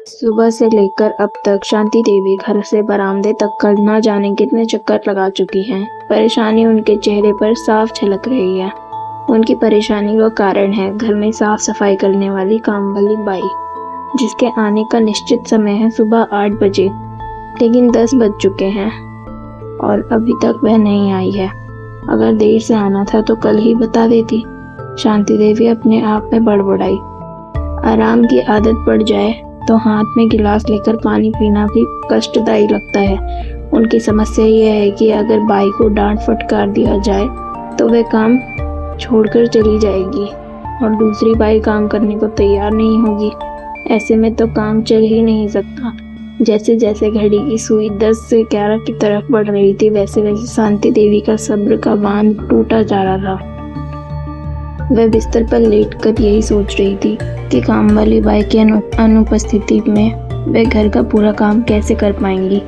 सुबह से लेकर अब तक शांति देवी घर से बरामदे तक कर न जाने कितने चक्कर लगा चुकी हैं। परेशानी उनके चेहरे पर साफ झलक रही है। उनकी परेशानी का कारण है घर में साफ सफाई करने वाली काम वाली बाई, जिसके आने का निश्चित समय है सुबह 8 बजे, लेकिन 10 बज चुके हैं और अभी तक वह नहीं आई है। अगर देर से आना था तो कल ही बता देती। शांति देवी अपने आप में बड़बड़ाई। आराम की आदत पड़ जाए तो हाथ में गिलास लेकर पानी पीना भी कष्टदायी लगता है। उनकी समस्या यह है कि अगर बाई को डांट फटकार दिया जाए तो वह काम छोड़कर चली जाएगी और दूसरी बाई काम करने को तैयार नहीं होगी। ऐसे में तो काम चल ही नहीं सकता। जैसे जैसे घड़ी की सुई 10 से 11 की तरफ बढ़ रही थी, वैसे वैसे शांति देवी का सब्र का बांध टूटा जा रहा था। वह बिस्तर पर लेटकर यही सोच रही थी कि काम वाली बाई की अनुपस्थिति में वह घर का पूरा काम कैसे कर पाएंगी।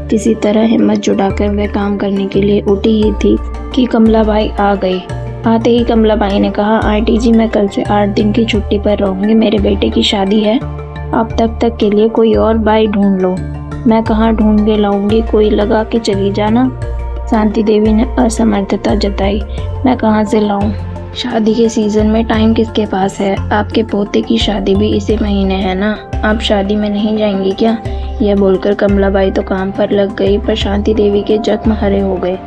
किसी तरह हिम्मत जुटाकर वह काम करने के लिए उठी ही थी कि कमला बाई आ गई। आते ही कमला बाई ने कहा, आंटी जी, मैं कल से 8 दिन की छुट्टी पर रहूंगी। मेरे बेटे की शादी है। आप तब तक के लिए कोई और बाई ढूंढ लो। मैं कहाँ ढूंढ के लाऊंगी, कोई लगा के चली जाना। शांति देवी ने असमर्थता जताई। मैं कहाँ से लाऊं? शादी के सीजन में टाइम किसके पास है? आपके पोते की शादी भी इसी महीने है ना। आप शादी में नहीं जाएंगी क्या? यह बोलकर कमलाबाई तो काम पर लग गई, पर शांति देवी के जख्म हरे हो गए।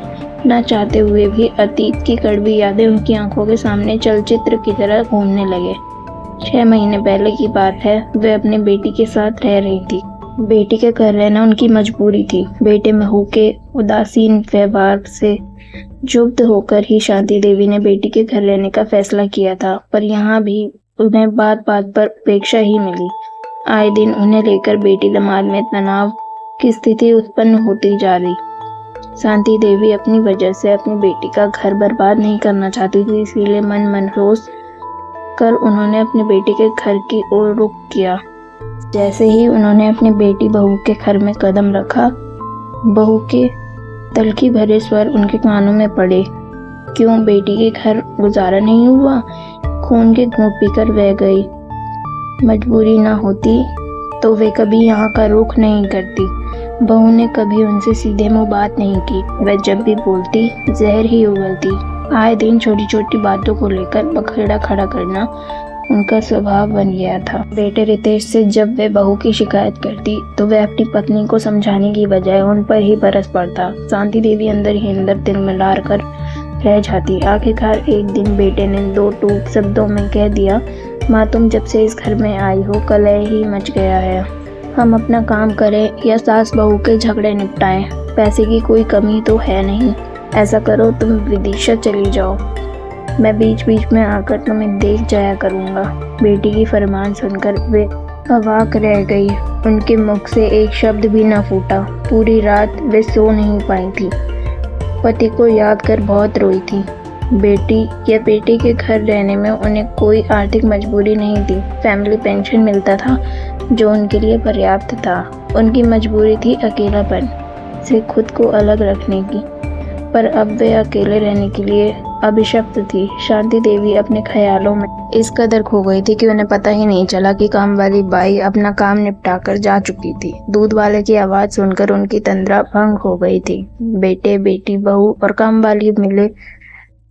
न चाहते हुए भी अतीत की कड़वी यादें उनकी आंखों के सामने चलचित्र की तरह घूमने लगे। 6 महीने पहले की बात है। वह अपने बेटी के साथ रह रही थी। बेटी के घर रहना उनकी मजबूरी थी। बेटे महू के उदासीन व्यवहार से क्षुब्ध होकर ही शांति देवी ने बेटी के घर रहने का फैसला किया था, पर यहाँ भी उन्हें बात बात पर उपेक्षा ही मिली। आए दिन उन्हें लेकर बेटी दामाद में तनाव की स्थिति उत्पन्न होती जा रही। शांति देवी अपनी वजह से अपनी बेटी का घर बर्बाद नहीं करना चाहती थी, इसीलिए मन मनहूस कर उन्होंने अपने बेटी के घर की ओर रुख किया। जैसे ही उन्होंने अपनी बेटी बहू के घर में कदम रखा, बहू के तलखी भरे स्वर उनके कानों में पड़े। क्यों बेटी के घर गुजारा नहीं हुआ? खून के घूंट पीकर वह गई। मजबूरी ना होती तो वे कभी यहाँ का रुख नहीं करती। बहू ने कभी उनसे सीधे मुंह बात नहीं की। वह जब भी बोलती जहर ही उगलती। आए दिन छोटी छोटी बातों को लेकर बखेड़ा खड़ा करना उनका स्वभाव बन गया था। बेटे रितेश से जब वे बहू की शिकायत करती तो वह अपनी पत्नी को समझाने की बजाय उन पर ही बरस पड़ता। शांति देवी अंदर ही अंदर दिल में लार कर रह जाती। आखिरकार एक दिन बेटे ने 2 टूक शब्दों में कह दिया, माँ, तुम जब से इस घर में आई हो कलह ही मच गया है। हम अपना काम करें या सास बहू के झगड़े निपटाएं। पैसे की कोई कमी तो है नहीं। ऐसा करो, तुम विदिशा चली जाओ। मैं बीच बीच में आकर तुम्हें देख जाया करूँगा। बेटी की फरमान सुनकर वे अवाक रह गई। उनके मुख से एक शब्द भी न फूटा। पूरी रात वे सो नहीं पाई थी। पति को याद कर बहुत रोई थी। बेटी या बेटे के घर रहने में उन्हें कोई आर्थिक मजबूरी नहीं थी। फैमिली पेंशन मिलता था जो उनके लिए पर्याप्त था। उनकी मजबूरी थी अकेलापन से खुद को अलग रखने की, पर अब वे अकेले रहने के लिए अभिशप्त थी। शांति देवी अपने ख्यालों में इस कदर खो गई थी कि उन्हें पता ही नहीं चला कि काम वाली बाई अपना काम निपटाकर जा चुकी थी। दूध वाले की आवाज सुनकर उनकी तंद्रा भंग हो गई थी। बेटे, बेटी, बहू और काम वाली मिले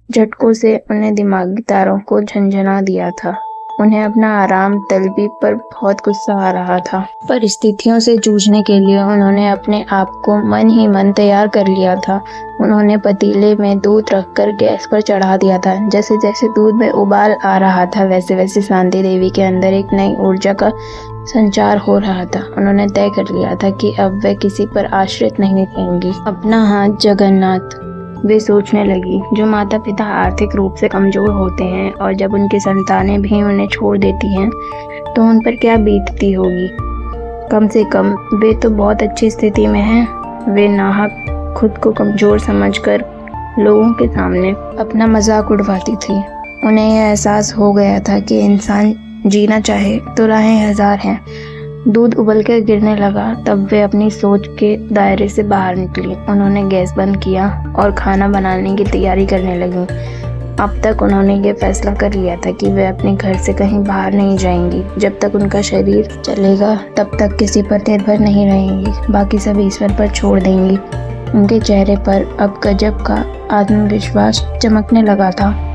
झटकों से उन्हें दिमागी तारों को झंझना दिया था। उन्हें अपना आराम तलबी पर बहुत गुस्सा आ रहा था। परिस्थितियों से जूझने के लिए उन्होंने अपने आप को मन ही मन तैयार कर लिया था। उन्होंने पतीले में दूध रखकर गैस पर चढ़ा दिया था। जैसे जैसे दूध में उबाल आ रहा था, वैसे वैसे शांति देवी के अंदर एक नई ऊर्जा का संचार हो रहा था। उन्होंने तय कर लिया था कि अब वे किसी पर आश्रित नहीं रहेंगी। अपना हाथ जगन्नाथ, वे सोचने लगी। जो माता पिता आर्थिक रूप से कमजोर होते हैं और जब उनकी संतानें भी उन्हें छोड़ देती हैं तो उन पर क्या बीतती होगी। कम से कम वे तो बहुत अच्छी स्थिति में हैं। वे नाहक खुद को कमजोर समझकर लोगों के सामने अपना मजाक उड़वाती थी। उन्हें यह एहसास हो गया था कि इंसान जीना चाहे तो राहें हजार हैं। दूध उबल कर गिरने लगा तब वे अपनी सोच के दायरे से बाहर निकली। उन्होंने गैस बंद किया और खाना बनाने की तैयारी करने लगी। अब तक उन्होंने ये फैसला कर लिया था कि वे अपने घर से कहीं बाहर नहीं जाएंगी। जब तक उनका शरीर चलेगा तब तक किसी पर निर्भर नहीं रहेंगी, बाकी सब ईश्वर पर छोड़ देंगी। उनके चेहरे पर अब गजब का आत्मविश्वास चमकने लगा था।